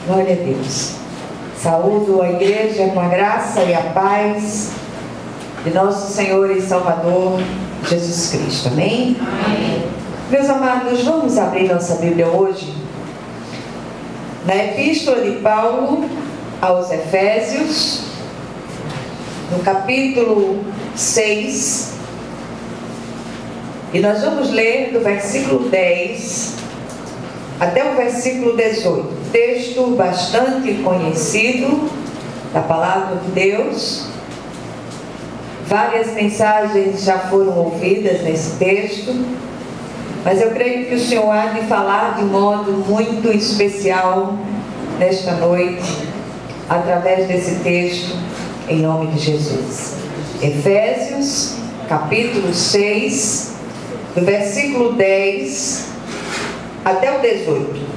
Glória a Deus. Saúdo a igreja com a graça e a paz de nosso Senhor e Salvador Jesus Cristo. Amém? Amém. Meus amados, vamos abrir nossa Bíblia hoje na Epístola de Paulo aos Efésios, no capítulo 6, e nós vamos ler do versículo 10 até o versículo 18. Texto bastante conhecido da Palavra de Deus. Várias mensagens já foram ouvidas nesse texto, mas eu creio que o Senhor há de falar de modo muito especial nesta noite, através desse texto, em nome de Jesus. Efésios, capítulo 6, do versículo 10 até o 18.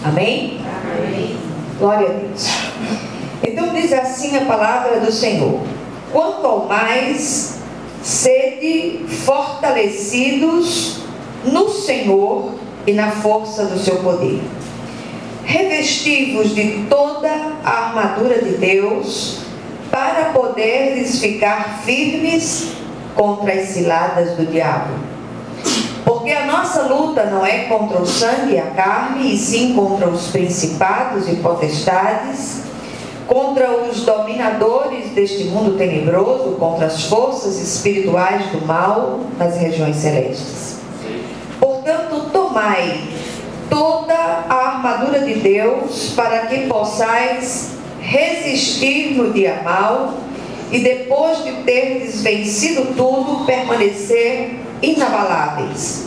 Amém? Amém. Glória a Deus. Então diz assim a palavra do Senhor: quanto ao mais, sede fortalecidos no Senhor e na força do seu poder. Revesti-vos de toda a armadura de Deus, para poderes ficar firmes contra as ciladas do diabo. Porque a nossa luta não é contra o sangue e a carne, e sim contra os principados e potestades, contra os dominadores deste mundo tenebroso, contra as forças espirituais do mal nas regiões celestes. Portanto, tomai toda a armadura de Deus, para que possais resistir no dia mau, e depois de terdes vencido tudo, permanecer inabaláveis.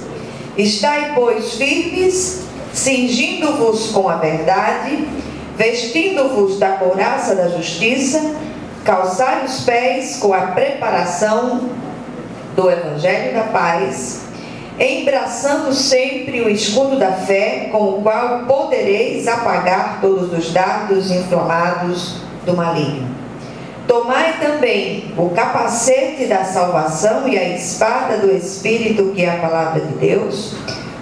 Estai, pois, firmes, cingindo-vos com a verdade, vestindo-vos da couraça da justiça, calçai os pés com a preparação do Evangelho da paz, embraçando sempre o escudo da fé, com o qual podereis apagar todos os dardos inflamados do maligno. Tomai também o capacete da salvação e a espada do Espírito, que é a palavra de Deus,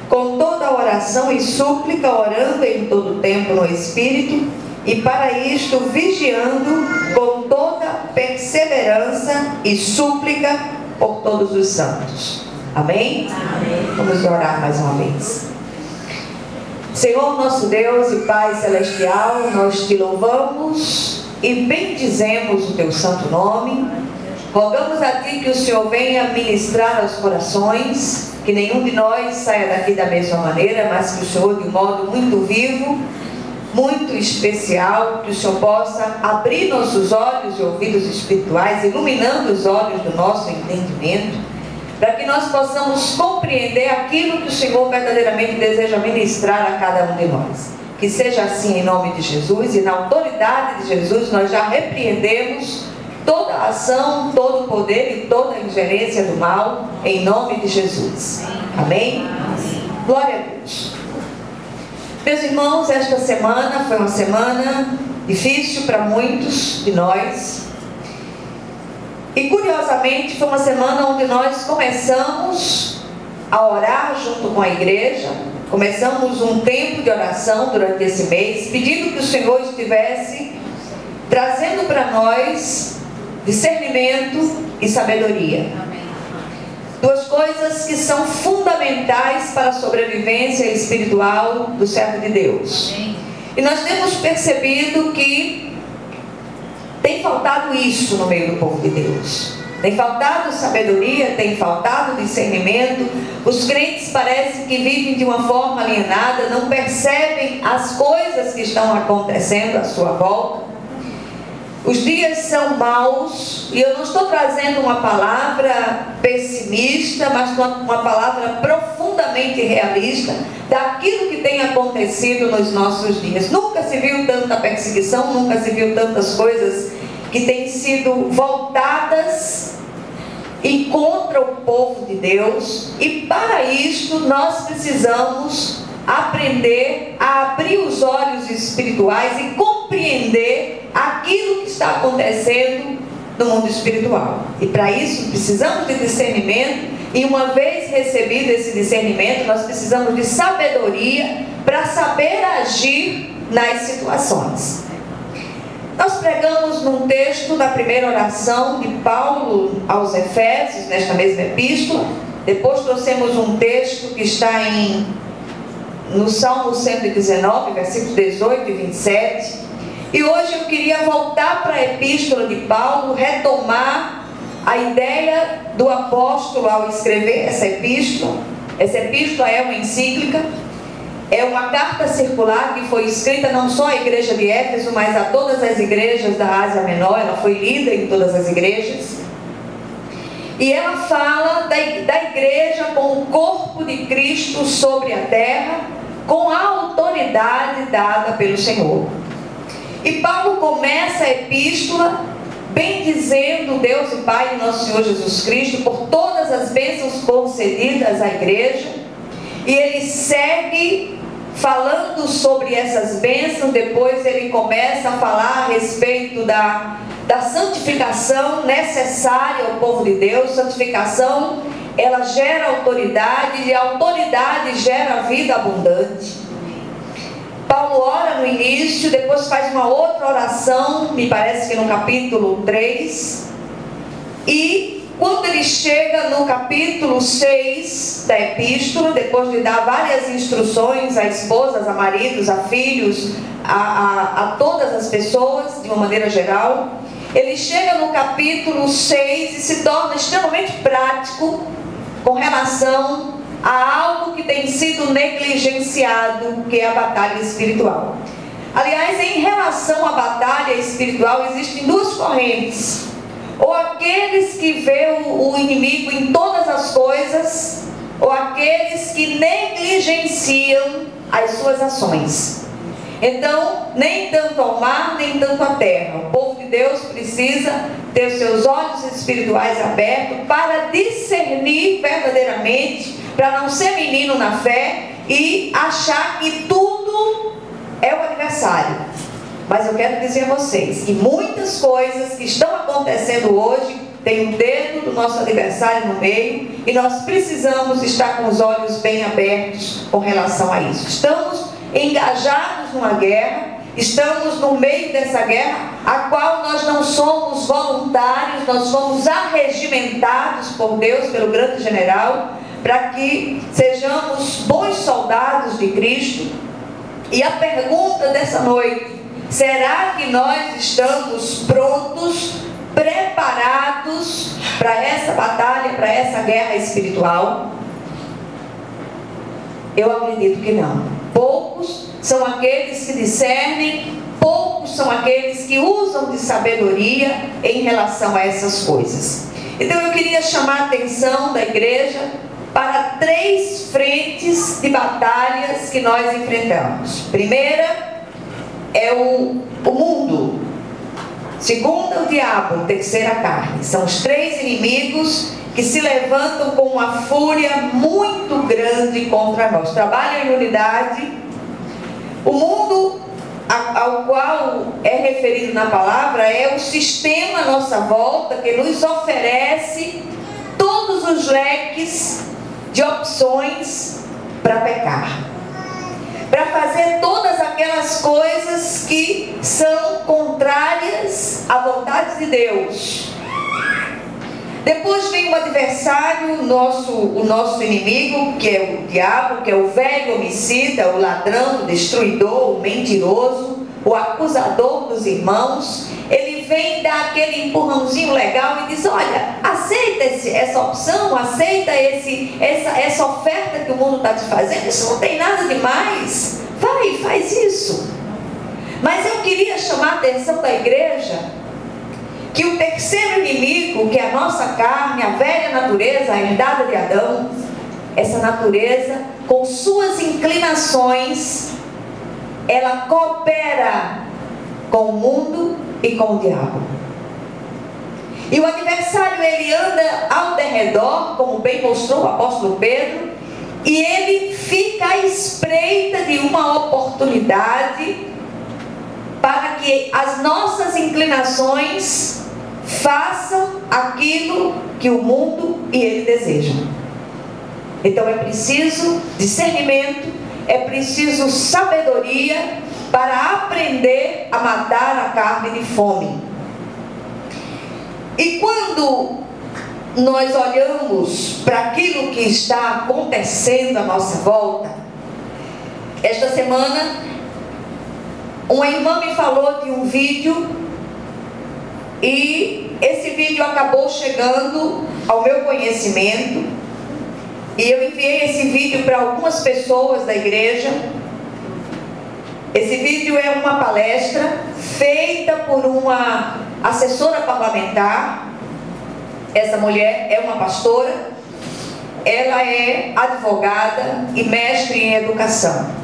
com toda oração e súplica, orando em todo tempo no Espírito, e para isto vigiando com toda perseverança e súplica por todos os santos. Amém? Amém. Vamos orar mais uma vez. Senhor nosso Deus e Pai Celestial, nós te louvamos e bendizemos o teu santo nome. Rogamos a ti que o Senhor venha ministrar aos corações, que nenhum de nós saia daqui da mesma maneira, mas que o Senhor, de modo muito vivo, muito especial, que o Senhor possa abrir nossos olhos e ouvidos espirituais, iluminando os olhos do nosso entendimento, para que nós possamos compreender aquilo que o Senhor verdadeiramente deseja ministrar a cada um de nós. Que seja assim em nome de Jesus, e na autoridade de Jesus nós já repreendemos toda a ação, todo o poder e toda a ingerência do mal, em nome de Jesus. Amém? Glória a Deus. Meus irmãos, esta semana foi uma semana difícil para muitos de nós. E curiosamente foi uma semana onde nós começamos a orar junto com a igreja. Começamos um tempo de oração durante esse mês, pedindo que o Senhor estivesse trazendo para nós discernimento e sabedoria. Duas coisas que são fundamentais para a sobrevivência espiritual do servo de Deus. E nós temos percebido que tem faltado isso no meio do povo de Deus. Tem faltado sabedoria, tem faltado discernimento. Os crentes parecem que vivem de uma forma alienada, não percebem as coisas que estão acontecendo à sua volta. Os dias são maus, e eu não estou trazendo uma palavra pessimista, mas uma palavra profundamente realista daquilo que tem acontecido nos nossos dias. Nunca se viu tanta perseguição, nunca se viu tantas coisas que têm sido voltadas e contra o povo de Deus, e para isto nós precisamos aprender a abrir os olhos espirituais e compreender aquilo que está acontecendo no mundo espiritual. E para isso precisamos de discernimento, e uma vez recebido esse discernimento, nós precisamos de sabedoria para saber agir nas situações. Nós pregamos num texto da primeira oração de Paulo aos Efésios, nesta mesma epístola. Depois trouxemos um texto que está no Salmo 119, versículos 18 e 27. E hoje eu queria voltar para a epístola de Paulo, retomar a ideia do apóstolo ao escrever essa epístola. Essa epístola é uma encíclica, é uma carta circular que foi escrita não só à igreja de Éfeso, mas a todas as igrejas da Ásia Menor. Ela foi lida em todas as igrejas. E ela fala da igreja como o corpo de Cristo sobre a terra, com a autoridade dada pelo Senhor. E Paulo começa a epístola bendizendo Deus e Pai de nosso Senhor Jesus Cristo por todas as bênçãos concedidas à igreja. E ele segue falando sobre essas bênçãos. Depois ele começa a falar a respeito da santificação necessária ao povo de Deus. Santificação, ela gera autoridade, e a autoridade gera vida abundante. Paulo ora no início, depois faz uma outra oração, me parece que no capítulo 3, e quando ele chega no capítulo 6 da epístola, depois de dar várias instruções a esposas, a maridos, a filhos, a todas as pessoas, de uma maneira geral, ele chega no capítulo 6 e se torna extremamente prático com relação a algo que tem sido negligenciado, que é a batalha espiritual. Aliás, em relação à batalha espiritual, existem duas correntes: ou aqueles que vêem o inimigo em todas as coisas, ou aqueles que negligenciam as suas ações. Então, nem tanto ao mar, nem tanto à terra. O povo de Deus precisa ter seus olhos espirituais abertos para discernir verdadeiramente, para não ser menino na fé e achar que tudo é o adversário. Mas eu quero dizer a vocês que muitas coisas que estão acontecendo hoje tem um dedo do nosso adversário no meio, e nós precisamos estar com os olhos bem abertos com relação a isso. Estamos engajados numa guerra, estamos no meio dessa guerra, a qual nós não somos voluntários, nós somos arregimentados por Deus, pelo grande general, para que sejamos bons soldados de Cristo. E a pergunta dessa noite: será que nós estamos prontos, preparados para essa batalha, para essa guerra espiritual? Eu acredito que não. Poucos são aqueles que discernem, poucos são aqueles que usam de sabedoria em relação a essas coisas. Então eu queria chamar a atenção da igreja para 3 frentes de batalhas que nós enfrentamos. Primeira é o mundo. Segunda, o diabo. Terceira, a carne. São os 3 inimigos que se levantam com uma fúria muito grande contra nós. Trabalham em unidade. O mundo ao qual é referido na palavra é o sistema à nossa volta, que nos oferece todos os leques de opções para pecar, para fazer todas aquelas coisas que são contrárias à vontade de Deus. Depois vem o adversário, o nosso inimigo, que é o diabo, que é o velho homicida, o ladrão, o destruidor, o mentiroso, o acusador dos irmãos. Ele vem dar aquele empurrãozinho legal e diz: olha, aceita essa opção, aceita essa oferta que o mundo está te fazendo, isso não tem nada demais, vai, faz isso. Mas eu queria chamar a atenção da igreja que o terceiro inimigo, que é a nossa carne, a velha natureza, a herdada de Adão, essa natureza, com suas inclinações, ela coopera com o mundo e com o diabo. E o adversário, ele anda ao derredor, como bem mostrou o apóstolo Pedro, e ele fica à espreita de uma oportunidade para que as nossas inclinações façam aquilo que o mundo e ele desejam. Então é preciso discernimento, é preciso sabedoria para aprender a matar a carne de fome. E quando nós olhamos para aquilo que está acontecendo à nossa volta, esta semana uma irmã me falou de um vídeo, e esse vídeo acabou chegando ao meu conhecimento, e eu enviei esse vídeo para algumas pessoas da igreja. Esse vídeo é uma palestra feita por uma assessora parlamentar. Essa mulher é uma pastora, ela é advogada e mestre em educação.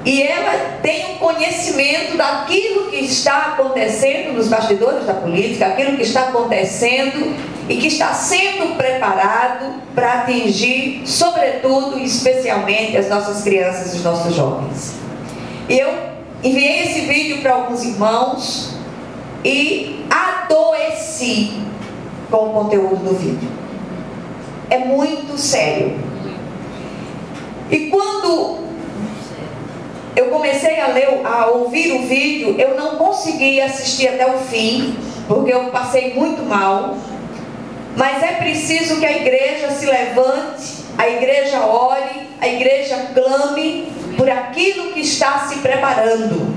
E ela tem um conhecimento daquilo que está acontecendo nos bastidores da política, aquilo que está acontecendo e que está sendo preparado para atingir, sobretudo e especialmente, as nossas crianças e os nossos jovens. E eu enviei esse vídeo para alguns irmãos e adoeci com o conteúdo do vídeo. É muito sério. E quando eu comecei a ouvir o vídeo, eu não consegui assistir até o fim, porque eu passei muito mal. Mas é preciso que a igreja se levante, a igreja ore, a igreja clame por aquilo que está se preparando.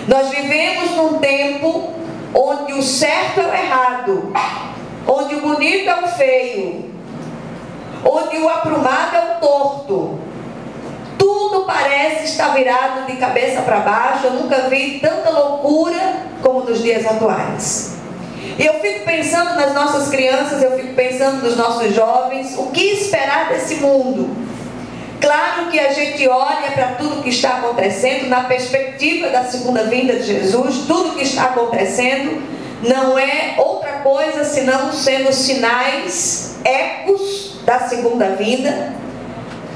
Nós vivemos num tempo onde o certo é o errado, onde o bonito é o feio, onde o aprumado é o torto. Tudo parece estar virado de cabeça para baixo. Eu nunca vi tanta loucura como nos dias atuais. E eu fico pensando nas nossas crianças, eu fico pensando nos nossos jovens, o que esperar desse mundo? Claro que a gente olha para tudo que está acontecendo na perspectiva da segunda vinda de Jesus. Tudo que está acontecendo não é outra coisa senão sendo sinais, ecos da segunda vinda.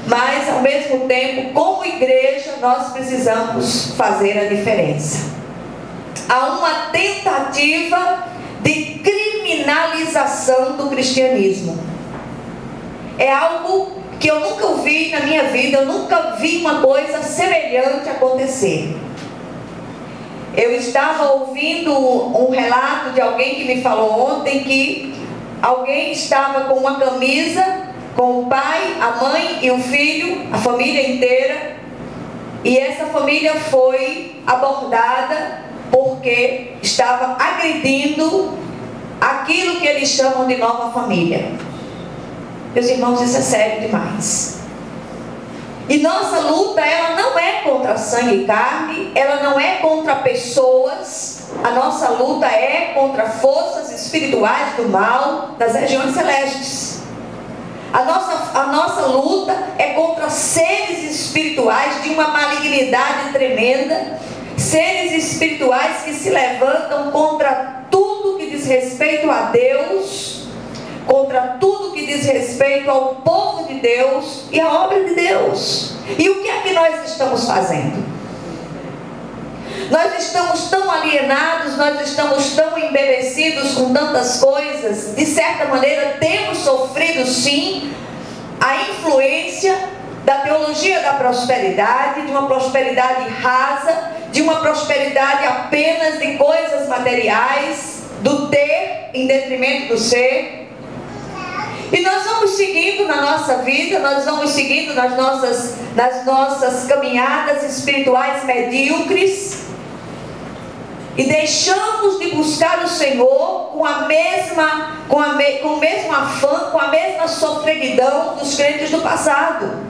Mas ao mesmo tempo, como igreja, nós precisamos fazer a diferença. Há uma tentativa de criminalização do cristianismo. É algo que eu nunca ouvi na minha vida, eu nunca vi uma coisa semelhante acontecer. Eu estava ouvindo um relato de alguém que me falou ontem que alguém estava com uma camisa, com o pai, a mãe e o filho, a família inteira, e essa família foi abordada porque estava agredindo aquilo que eles chamam de nova família. Meus irmãos, isso é sério demais. E nossa luta, ela não é contra sangue e carne, ela não é contra pessoas. A nossa luta é contra forças espirituais do mal das regiões celestes. A nossa luta é contra seres espirituais de uma malignidade tremenda, seres espirituais que se levantam contra tudo que diz respeito a Deus, contra tudo que diz respeito ao povo de Deus e à obra de Deus. E o que é que nós estamos fazendo? Nós estamos tão alienados, nós estamos tão embevecidos com tantas coisas. De certa maneira temos sofrido sim a influência da teologia da prosperidade, de uma prosperidade rasa, de uma prosperidade apenas de coisas materiais, do ter em detrimento do ser. E nós vamos seguindo na nossa vida, nós vamos seguindo nas nossas caminhadas espirituais medíocres, e deixamos de buscar o Senhor com o mesmo afã, com a mesma sofreguidão dos crentes do passado.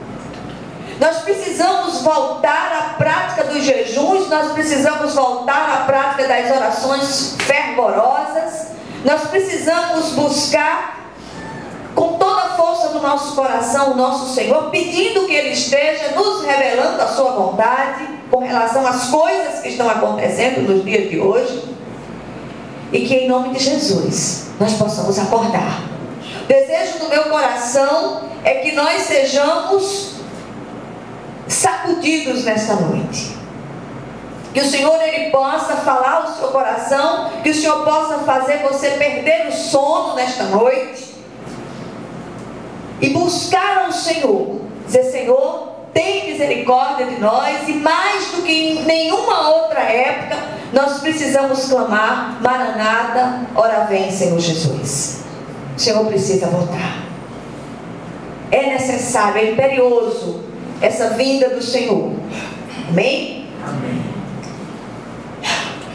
Nós precisamos voltar à prática dos jejuns, nós precisamos voltar à prática das orações fervorosas, nós precisamos buscar com toda a força do nosso coração o nosso Senhor, pedindo que Ele esteja nos revelando a sua vontade com relação às coisas que estão acontecendo nos dias de hoje, e que em nome de Jesus nós possamos acordar. O desejo do meu coração é que nós sejamos sacudidos nesta noite. Que o Senhor, Ele possa falar ao seu coração, que o Senhor possa fazer você perder o sono nesta noite e buscar ao Senhor, dizer: Senhor, tem misericórdia de nós. E mais do que em nenhuma outra época, nós precisamos clamar: Maranata, ora vem, Senhor Jesus. O Senhor precisa voltar. É necessário, é imperioso essa vinda do Senhor. Amém? Amém.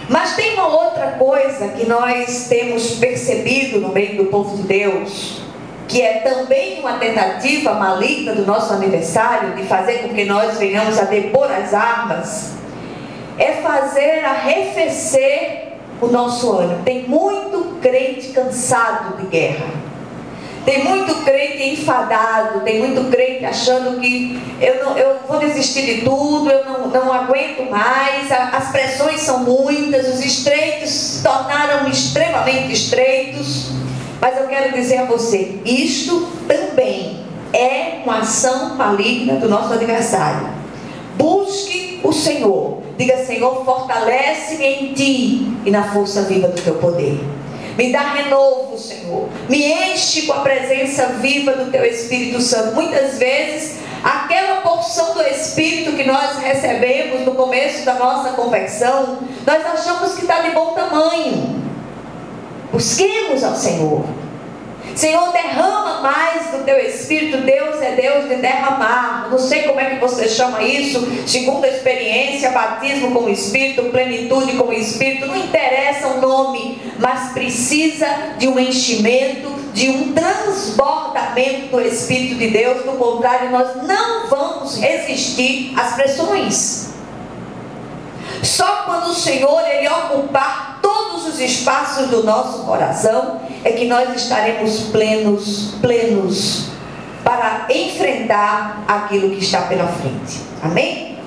Mas tem uma outra coisa que nós temos percebido no meio do povo de Deus, que é também uma tentativa maligna do nosso aniversário, de fazer com que nós venhamos a depor as armas, é fazer arrefecer o nosso ânimo. Tem muito crente cansado de guerra. Tem muito crente enfadado, tem muito crente achando que eu vou desistir de tudo, eu não aguento mais, as pressões são muitas, os estreitos se tornaram extremamente estreitos. Mas eu quero dizer a você, isto também é uma ação maligna do nosso adversário. Busque o Senhor, diga: Senhor, fortalece-me em Ti e na força viva do Teu poder. Me dá renovo, Senhor. Me enche com a presença viva do Teu Espírito Santo. Muitas vezes, aquela porção do Espírito que nós recebemos no começo da nossa conversão, nós achamos que está de bom tamanho. Busquemos ao Senhor. Senhor, derrama mais do Teu Espírito. Deus é Deus de derramar. Não sei como é que você chama isso, segundo a experiência: batismo com o Espírito, plenitude com o Espírito, não interessa o nome, mas precisa de um enchimento, de um transbordamento do Espírito de Deus. Do contrário, nós não vamos resistir às pressões. Só quando o Senhor, Ele ocupar todos os espaços do nosso coração, é que nós estaremos plenos para enfrentar aquilo que está pela frente. Amém?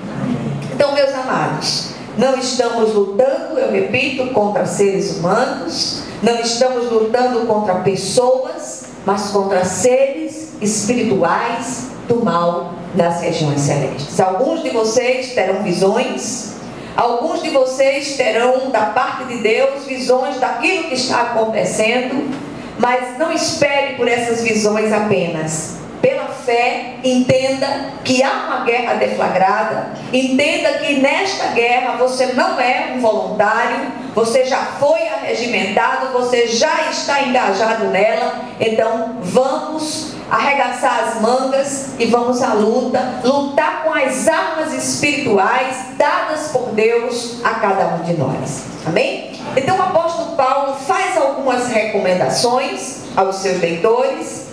Então, meus amados, não estamos lutando, eu repito, contra seres humanos, não estamos lutando contra pessoas, mas contra seres espirituais do mal nas regiões celestes. Alguns de vocês terão visões. Alguns de vocês terão da parte de Deus visões daquilo que está acontecendo, mas não espere por essas visões apenas. Pela fé, entenda que há uma guerra deflagrada, entenda que nesta guerra você não é um voluntário, você já foi arregimentado, você já está engajado nela. Então vamos arregaçar as mangas e vamos à luta, lutar com as armas espirituais dadas por Deus a cada um de nós. Amém? Então o apóstolo Paulo faz algumas recomendações aos seus leitores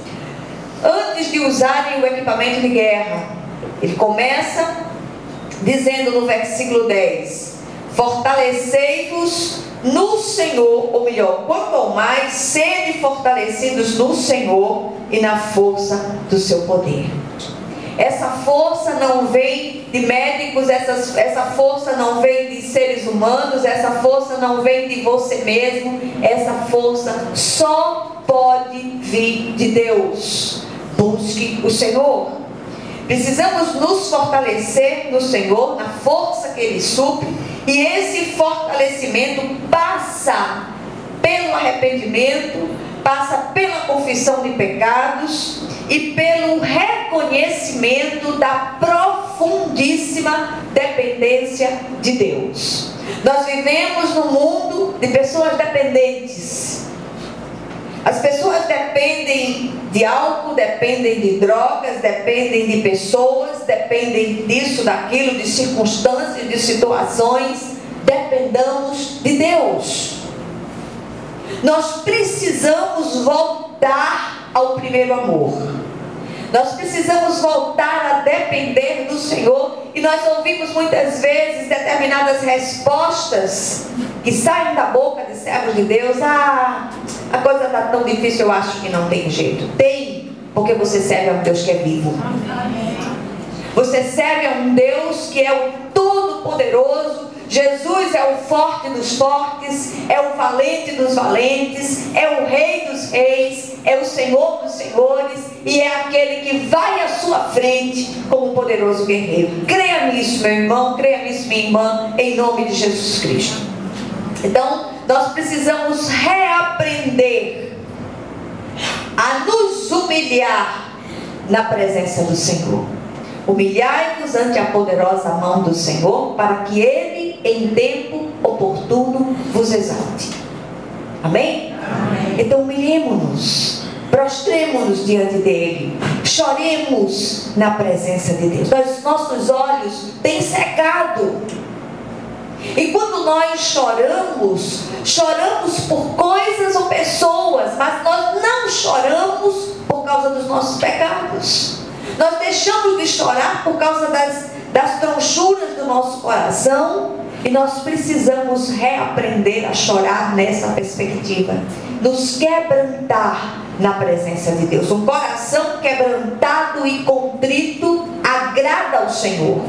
antes de usarem o equipamento de guerra. Ele começa dizendo no versículo 10: fortalecei-vos no Senhor, ou melhor, quanto ao mais, sede fortalecidos no Senhor e na força do seu poder. Essa força não vem de médicos, essa força não vem de seres humanos, essa força não vem de você mesmo, essa força só pode vir de Deus. Busque o Senhor. Precisamos nos fortalecer no Senhor, na força que Ele supre, e esse fortalecimento passa pelo arrependimento, passa pela confissão de pecados e pelo reconhecimento da profundíssima dependência de Deus. Nós vivemos num mundo de pessoas dependentes. As pessoas dependem de álcool, dependem de drogas, dependem de pessoas, dependem disso, daquilo, de circunstâncias, de situações. Dependamos de Deus. Nós precisamos voltar ao primeiro amor. Nós precisamos voltar a depender do Senhor. E nós ouvimos muitas vezes determinadas respostas que saem da boca de servos de Deus. A coisa está tão difícil, eu acho que não tem jeito. Tem, porque você serve a um Deus que é vivo. Você serve a um Deus que é o Todo-Poderoso. Jesus é o forte dos fortes, é o valente dos valentes, é o Rei dos reis, é o Senhor dos senhores e é aquele que vai à sua frente como um poderoso guerreiro. Creia nisso, meu irmão, creia nisso, minha irmã, em nome de Jesus Cristo. Então, nós precisamos reaprender a nos humilhar na presença do Senhor. Humilhai-vos ante a poderosa mão do Senhor, para que Ele, em tempo oportuno, vos exalte. Amém? Amém. Então humilhemos-nos, prostremos-nos diante dEle, choremos na presença de Deus. Nossos olhos têm secado. E quando nós choramos por coisas ou pessoas, mas nós não choramos por causa dos nossos pecados. Nós deixamos de chorar por causa das tronchuras do nosso coração, e nós precisamos reaprender a chorar nessa perspectiva, nos quebrantar na presença de Deus. Um coração quebrantado e contrito agrada ao Senhor.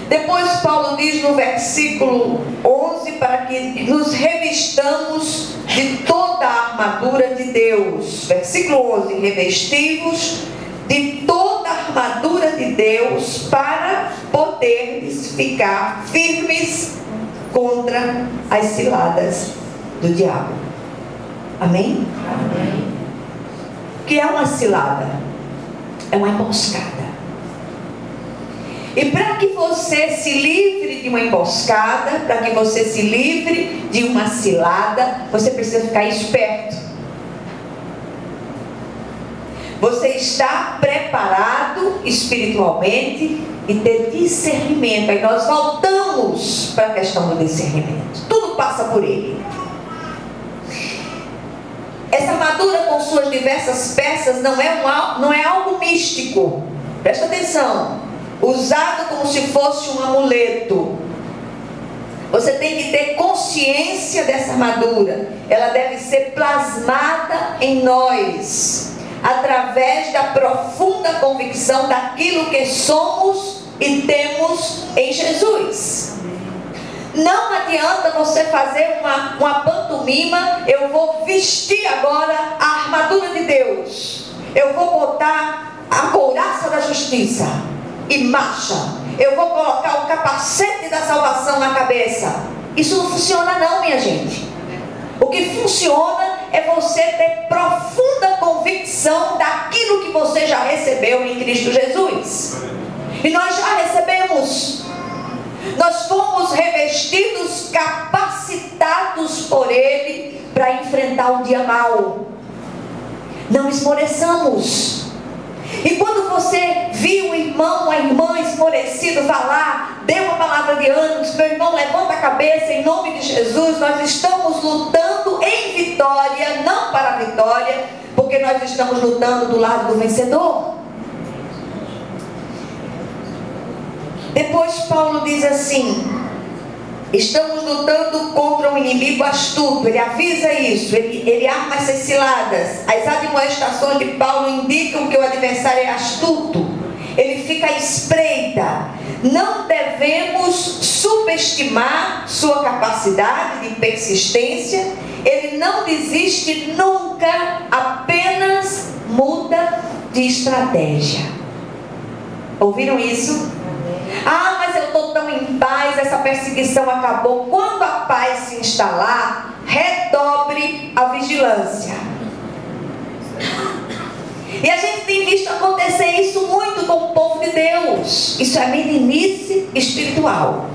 Depois Paulo diz no versículo 11, para que nos revistamos de toda a armadura de Deus. Versículo 11, revestivos de toda a armadura de Deus, para poderes ficar firmes contra as ciladas do diabo. Amém? Amém. O que é uma cilada? É uma emboscada. E para que você se livre de uma emboscada, para que você se livre de uma cilada, você precisa ficar esperto. Você está preparado espiritualmente e ter discernimento. Aí nós voltamos para a questão do discernimento. Tudo passa por ele. Essa armadura com suas diversas peças não é algo místico. Presta atenção. Usado como se fosse um amuleto. Você tem que ter consciência dessa armadura. Ela deve ser plasmada em nós, através da profunda convicção daquilo que somos e temos em Jesus. Não adianta você fazer uma pantomima. Eu vou vestir agora a armadura de Deus, eu vou botar a couraça da justiça e marcha, eu vou colocar o capacete da salvação na cabeça. Isso não funciona não, minha gente. O que funciona é você ter profunda convicção daquilo que você já recebeu em Cristo Jesus. E nós já recebemos. Nós fomos revestidos, capacitados por Ele para enfrentar o dia mau. Não esmoreçamos. E quando você viu o irmão, a irmã esmorecido, vá lá, dê uma palavra de ânimo, meu irmão, levanta a cabeça em nome de Jesus. Nós estamos lutando em vitória, não para a vitória, porque nós estamos lutando do lado do vencedor. Depois Paulo diz assim: estamos lutando contra um inimigo astuto. Ele avisa isso, ele arma essas ciladas. As admoestações de Paulo indicam que o adversário é astuto, ele fica à espreita. Não devemos subestimar sua capacidade de persistência. Ele não desiste nunca, apenas muda de estratégia. Ouviram isso? Ah, mas eu estou tão em paz, essa perseguição acabou. Quando a paz se instalar, redobre a vigilância. E a gente tem visto acontecer isso muito com o povo de Deus. Isso é meninice espiritual.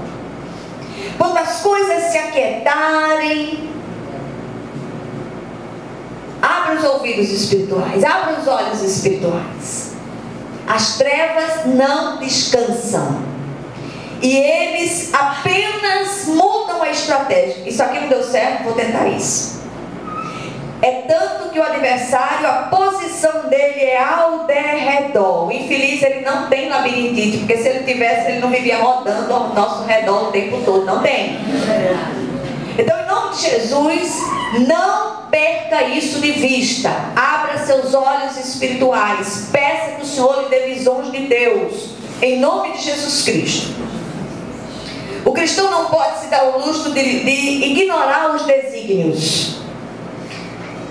Quando as coisas se aquietarem, abra os ouvidos espirituais, abra os olhos espirituais. As trevas não descansam. E eles apenas mudam a estratégia. Isso aqui não deu certo, vou tentar isso. É tanto que o adversário, a posição dele é ao derredor. O infeliz, ele não tem labirintite, porque se ele tivesse, ele não vivia rodando ao nosso redor o tempo todo. Não tem. Então, em nome de Jesus, não perca isso de vista. Abra seus olhos espirituais. Peça que o Senhor lhe dê visões de Deus, em nome de Jesus Cristo. O cristão não pode se dar o luxo de ignorar os desígnios.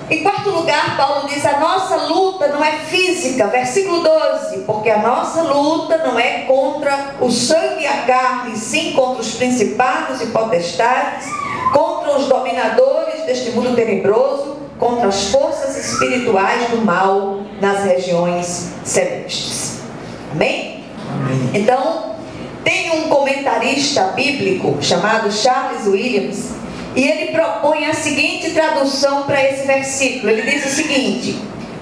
Em quarto lugar, Paulo diz: a nossa luta não é física, versículo 12, porque a nossa luta não é contra o sangue e a carne, sim contra os principados e potestades, contra os dominadores deste mundo tenebroso, contra as forças espirituais do mal nas regiões celestes. Amém? Amém. Então, tem um comentarista bíblico chamado Charles Williams, e ele propõe a seguinte tradução para esse versículo. Ele diz o seguinte: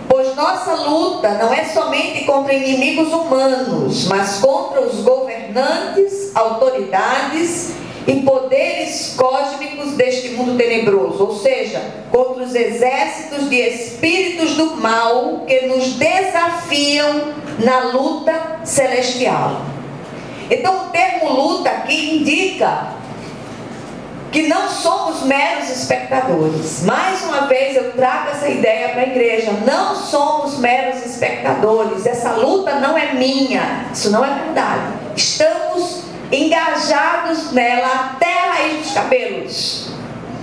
pois nossa luta não é somente contra inimigos humanos, mas contra os governantes, autoridades e poderes cósmicos deste mundo tenebroso, ou seja, contra os exércitos de espíritos do mal que nos desafiam na luta celestial. Então o termo luta aqui indica que não somos meros espectadores. Mais uma vez eu trago essa ideia para a igreja: não somos meros espectadores. Essa luta não é minha, isso não é verdade. Estamos engajados nela até a raiz dos cabelos,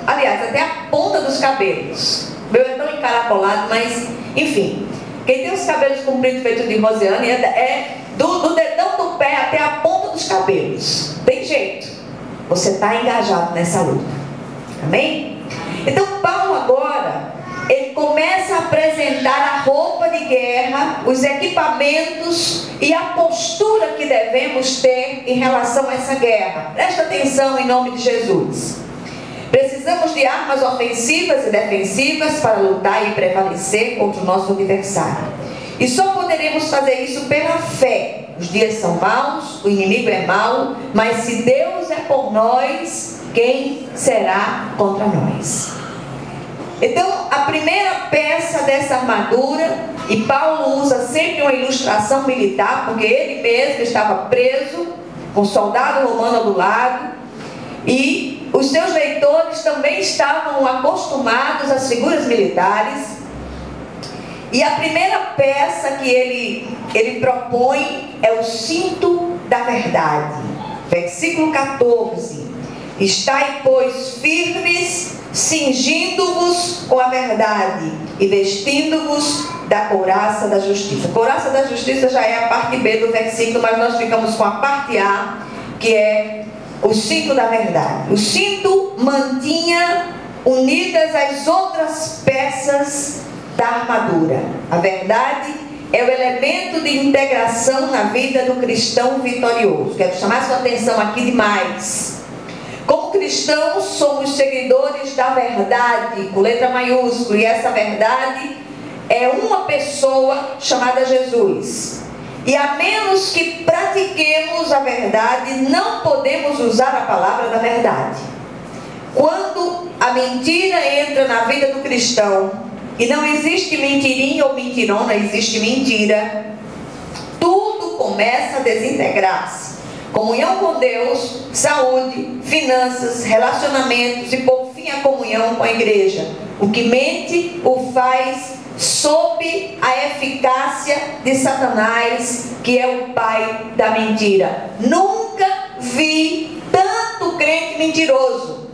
aliás, até a ponta dos cabelos. O meu é tão encaracolado, mas enfim, quem tem os cabelos compridos feito de Rosiane é do dedão do pé até a ponta dos cabelos. Tem jeito. Você está engajado nessa luta. Amém? Então Paulo agora, ele começa a apresentar a roupa de guerra, os equipamentos e a postura que devemos ter em relação a essa guerra. Presta atenção em nome de Jesus. Precisamos de armas ofensivas e defensivas para lutar e prevalecer contra o nosso adversário. E só poderemos fazer isso pela fé. Os dias são maus, o inimigo é mau, mas se Deus é por nós, quem será contra nós? Então, a primeira peça dessa armadura, e Paulo usa sempre uma ilustração militar, porque ele mesmo estava preso, com um soldado romano do lado, e os seus leitores também estavam acostumados às figuras militares. E a primeira peça que ele propõe é o cinto da verdade. Versículo 14: estai, pois, firmes, cingindo-vos com a verdade e vestindo-vos da couraça da justiça. Couraça da justiça já é a parte B do versículo, mas nós ficamos com a parte A, que é o cinto da verdade. O cinto mantinha unidas as outras peças da armadura. A verdade é o elemento de integração na vida do cristão vitorioso. Quero chamar sua atenção aqui demais. Como cristãos, somos seguidores da verdade, com letra maiúscula, e essa verdade é uma pessoa chamada Jesus. E a menos que pratiquemos a verdade, não podemos usar a palavra da verdade. Quando a mentira entra na vida do cristão, e não existe mentirinha ou mentirona, existe mentira, tudo começa a desintegrar-se. Comunhão com Deus, saúde, finanças, relacionamentos e por fim a comunhão com a igreja. O que mente o faz sob a eficácia de Satanás, que é o pai da mentira. Nunca vi tanto crente mentiroso.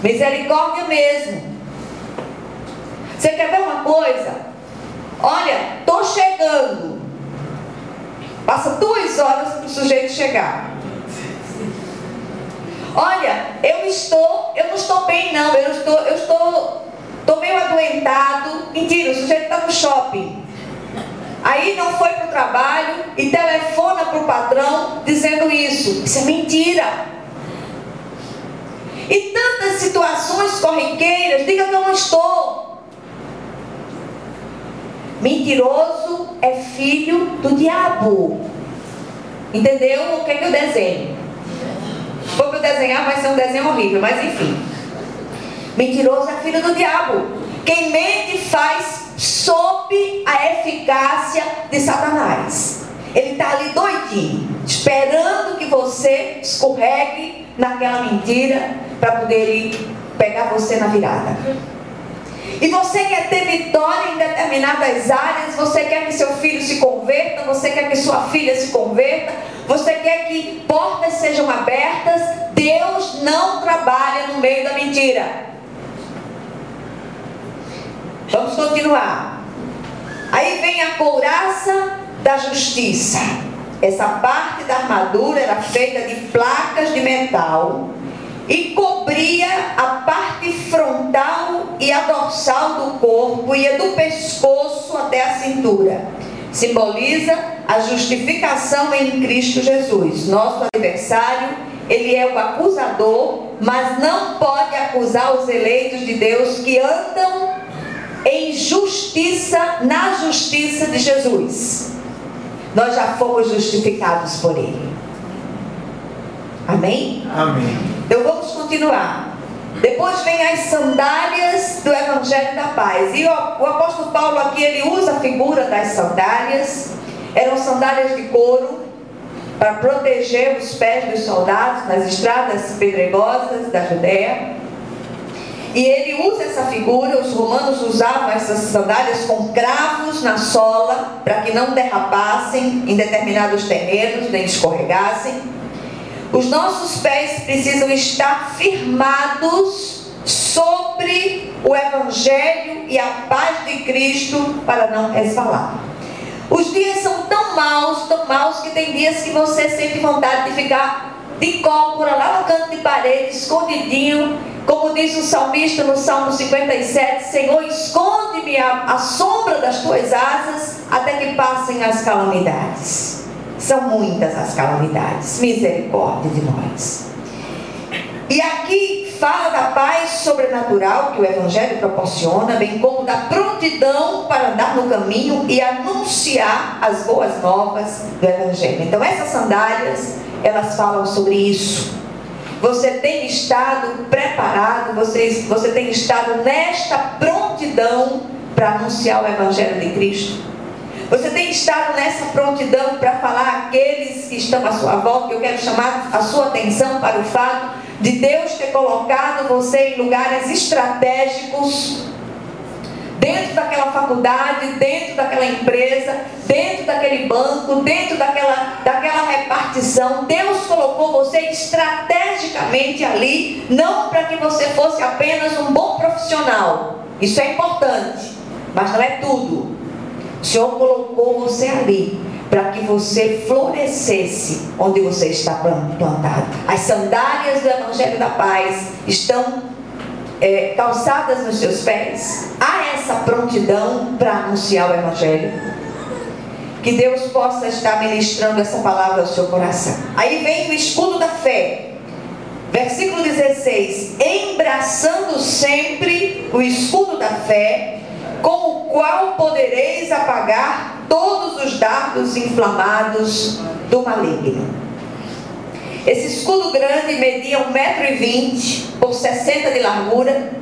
Misericórdia mesmo. Você quer ver uma coisa? Olha, estou chegando. Passa 2 horas para o sujeito chegar. Olha, eu não estou bem não, eu estou meio adoentado. Mentira, o sujeito está no shopping. Aí não foi para o trabalho e telefona para o patrão dizendo isso. Isso é mentira. E tantas situações corriqueiras, diga que eu não estou. Mentiroso é filho do diabo. Entendeu o que é que eu desenho? Se for para eu desenhar, vai ser um desenho horrível, mas enfim. Mentiroso é filho do diabo. Quem mente faz sob a eficácia de Satanás. Ele está ali doidinho, esperando que você escorregue naquela mentira para poder ir pegar você na virada. E você quer ter vitória em determinadas áreas, você quer que seu filho se converta, você quer que sua filha se converta, você quer que portas portas sejam abertas. Deus não trabalha no meio da mentira. Vamos continuar. Aí vem a couraça da justiça. Essa parte da armadura era feita de placas de metal e cobria a parte frontal e a dorsal do corpo, ia do pescoço até a cintura. Simboliza a justificação em Cristo Jesus. Nosso adversário, ele é o acusador, mas não pode acusar os eleitos de Deus que andam em justiça, na justiça de Jesus. Nós já fomos justificados por Ele. Amém? Amém. Então vamos continuar. Depois vem as sandálias do Evangelho da Paz. E o apóstolo Paulo aqui, ele usa a figura das sandálias. Eram sandálias de couro para proteger os pés dos soldados nas estradas pedregosas da Judéia. E ele usa essa figura. Os romanos usavam essas sandálias com cravos na sola para que não derrapassem em determinados terrenos, nem escorregassem. Os nossos pés precisam estar firmados sobre o Evangelho e a paz de Cristo para não resvalar. Os dias são tão maus, que tem dias que você sente vontade de ficar de cócora lá no canto de parede, escondidinho, como diz o salmista no Salmo 57, Senhor, esconde-me à sombra das tuas asas até que passem as calamidades. São muitas as calamidades, misericórdia de nós. E aqui fala da paz sobrenatural que o Evangelho proporciona, bem como da prontidão para andar no caminho e anunciar as boas novas do Evangelho. Então essas sandálias, elas falam sobre isso. Você tem estado preparado, você tem estado nesta prontidão para anunciar o Evangelho de Cristo? Você tem estado nessa prontidão para falar àqueles que estão à sua volta? Eu quero chamar a sua atenção para o fato de Deus ter colocado você em lugares estratégicos, dentro daquela faculdade, dentro daquela empresa, dentro daquele banco, dentro daquela repartição. Deus colocou você estrategicamente ali, não para que você fosse apenas um bom profissional. Isso é importante, mas não é tudo. O Senhor colocou você ali para que você florescesse onde você está plantado. As sandálias do Evangelho da Paz estão calçadas nos seus pés. Há essa prontidão para anunciar o Evangelho. Que Deus possa estar ministrando essa palavra ao seu coração. Aí vem o escudo da fé. Versículo 16: embraçando sempre o escudo da fé, com o qual podereis apagar todos os dardos inflamados do maligno. Esse escudo grande media 1,20 m por 60 de largura,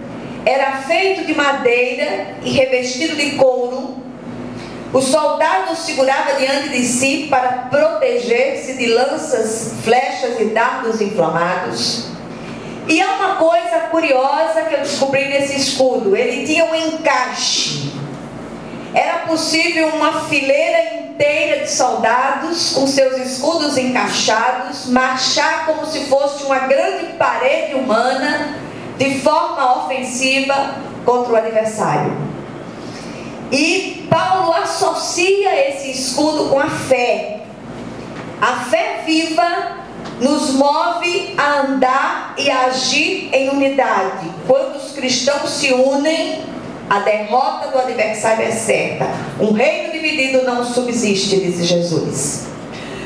era feito de madeira e revestido de couro. O soldado segurava diante de si para proteger-se de lanças, flechas e dardos inflamados. E há uma coisa curiosa que eu descobri nesse escudo: ele tinha um encaixe. Era possível uma fileira inteira de soldados com seus escudos encaixados marchar como se fosse uma grande parede humana de forma ofensiva contra o adversário. E Paulo associa esse escudo com a fé. A fé viva nos move a andar e a agir em unidade. Quando os cristãos se unem, a derrota do adversário é certa. Um reino dividido não subsiste, disse Jesus.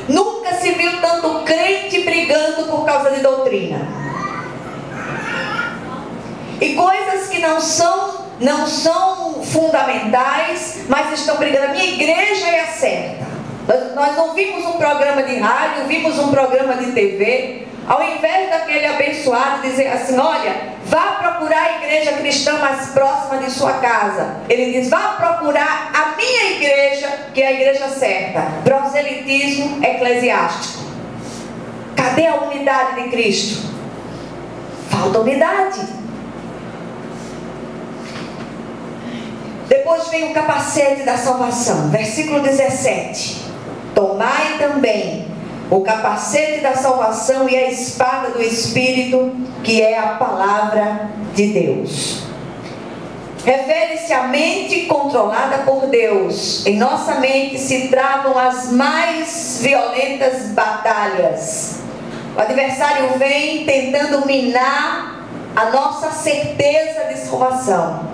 Nunca se viu tanto crente brigando por causa de doutrina. E coisas que não são fundamentais, mas estão brigando. A minha igreja é a certa. Nós ouvimos um programa de rádio, ouvimos um programa de TV, ao invés daquele abençoado dizer assim: olha, vá procurar a igreja cristã mais próxima de sua casa. Ele diz: vá procurar a minha igreja, que é a igreja certa. Proselitismo eclesiástico. Cadê a unidade de Cristo? Falta unidade. Depois vem o capacete da salvação, versículo 17: tomai também o capacete da salvação e a espada do Espírito, que é a palavra de Deus. Refere-se à mente controlada por Deus. Em nossa mente se travam as mais violentas batalhas. O adversário vem tentando minar a nossa certeza de salvação.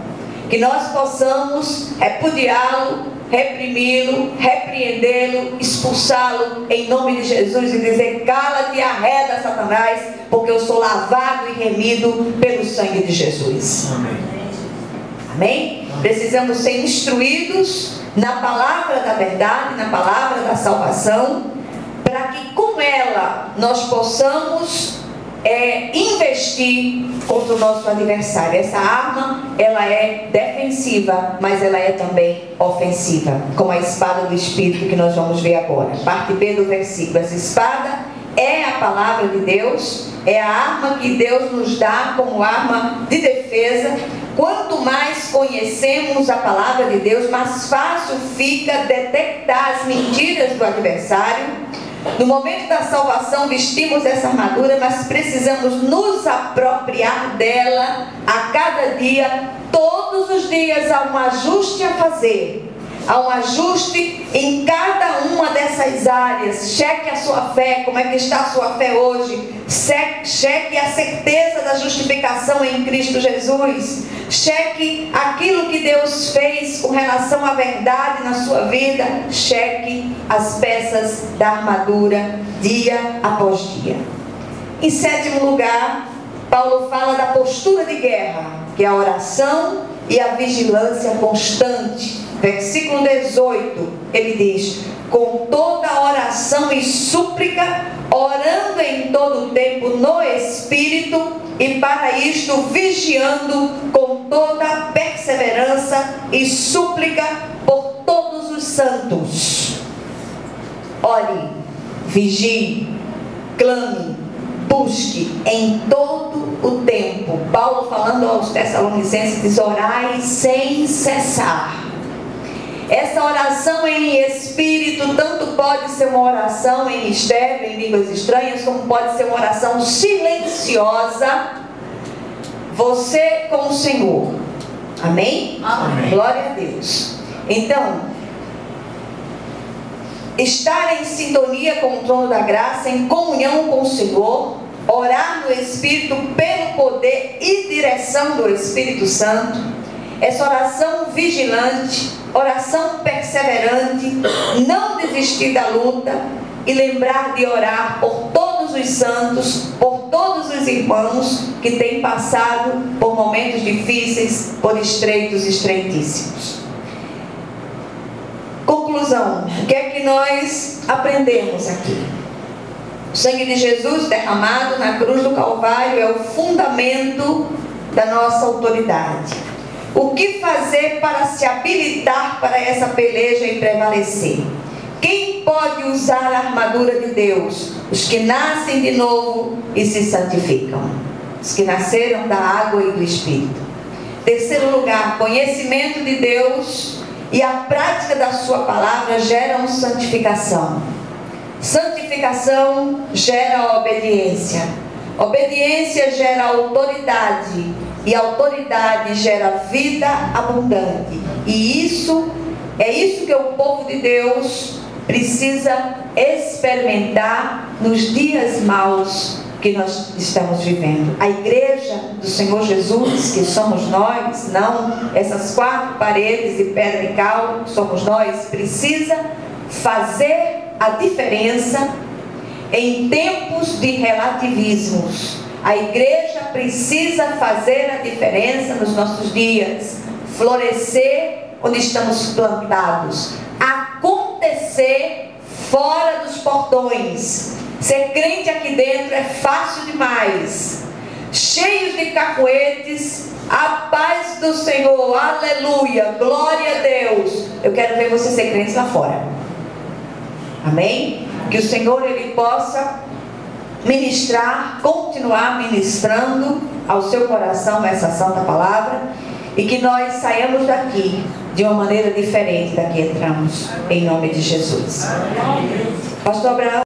Que nós possamos repudiá-lo, reprimi-lo, repreendê-lo, expulsá-lo em nome de Jesus e dizer: cala-te e arreda, Satanás, porque eu sou lavado e remido pelo sangue de Jesus. Amém. Amém? Precisamos ser instruídos na palavra da verdade, na palavra da salvação, para que com ela nós possamos investir contra o nosso adversário. Essa arma, ela é defensiva, mas ela é também ofensiva, como a espada do Espírito que nós vamos ver agora. Parte B do versículo. Essa espada é a palavra de Deus, é a arma que Deus nos dá como arma de defesa. Quanto mais conhecemos a palavra de Deus, mais fácil fica detectar as mentiras do adversário. No momento da salvação vestimos essa armadura, mas precisamos nos apropriar dela a cada dia. Todos os dias há um ajuste a fazer. Há um ajuste em cada uma dessas áreas. Cheque a sua fé, como é que está a sua fé hoje. Cheque a certeza da justificação em Cristo Jesus. Cheque aquilo que Deus fez com relação à verdade na sua vida. Cheque as peças da armadura dia após dia. Em sétimo lugar, Paulo fala da postura de guerra, que é a oração e a vigilância constante. Versículo 18, ele diz: com toda oração e súplica, orando em todo o tempo no Espírito, e para isto vigiando com toda perseverança e súplica por todos os santos. Ore, vigie, clame, busque em todo o tempo. Paulo falando aos Tessalonicenses diz: orai sem cessar. Essa oração em espírito tanto pode ser uma oração em mistério, em línguas estranhas, como pode ser uma oração silenciosa, você com o Senhor. Amém? Amém. Glória a Deus. Então, estar em sintonia com o trono da graça, em comunhão com o Senhor, orar no Espírito pelo poder e direção do Espírito Santo, essa oração vigilante, oração perseverante, não desistir da luta e lembrar de orar por todos os santos, por todos os irmãos que têm passado por momentos difíceis, por estreitos estreitíssimos. Conclusão, o que é que nós aprendemos aqui? O sangue de Jesus derramado na cruz do Calvário é o fundamento da nossa autoridade. O que fazer para se habilitar para essa peleja e prevalecer? Quem pode usar a armadura de Deus? Os que nascem de novo e se santificam. Os que nasceram da água e do Espírito. Terceiro lugar, conhecimento de Deus e a prática da sua palavra geram santificação. Santificação gera obediência. Obediência gera autoridade. E a autoridade gera vida abundante. E é isso que o povo de Deus precisa experimentar nos dias maus que nós estamos vivendo. A igreja do Senhor Jesus, que somos nós, não essas quatro paredes de pedra e cal, somos nós, precisa fazer a diferença em tempos de relativismos. A igreja precisa fazer a diferença nos nossos dias, florescer onde estamos plantados, acontecer fora dos portões. Ser crente aqui dentro é fácil demais, cheios de cacoetes, a paz do Senhor, aleluia, glória a Deus. Eu quero ver você ser crente lá fora. Amém? Que o Senhor ele possa ministrar, continuar ministrando ao seu coração essa santa palavra, e que nós saiamos daqui de uma maneira diferente da que entramos, em nome de Jesus. Pastor Abraão.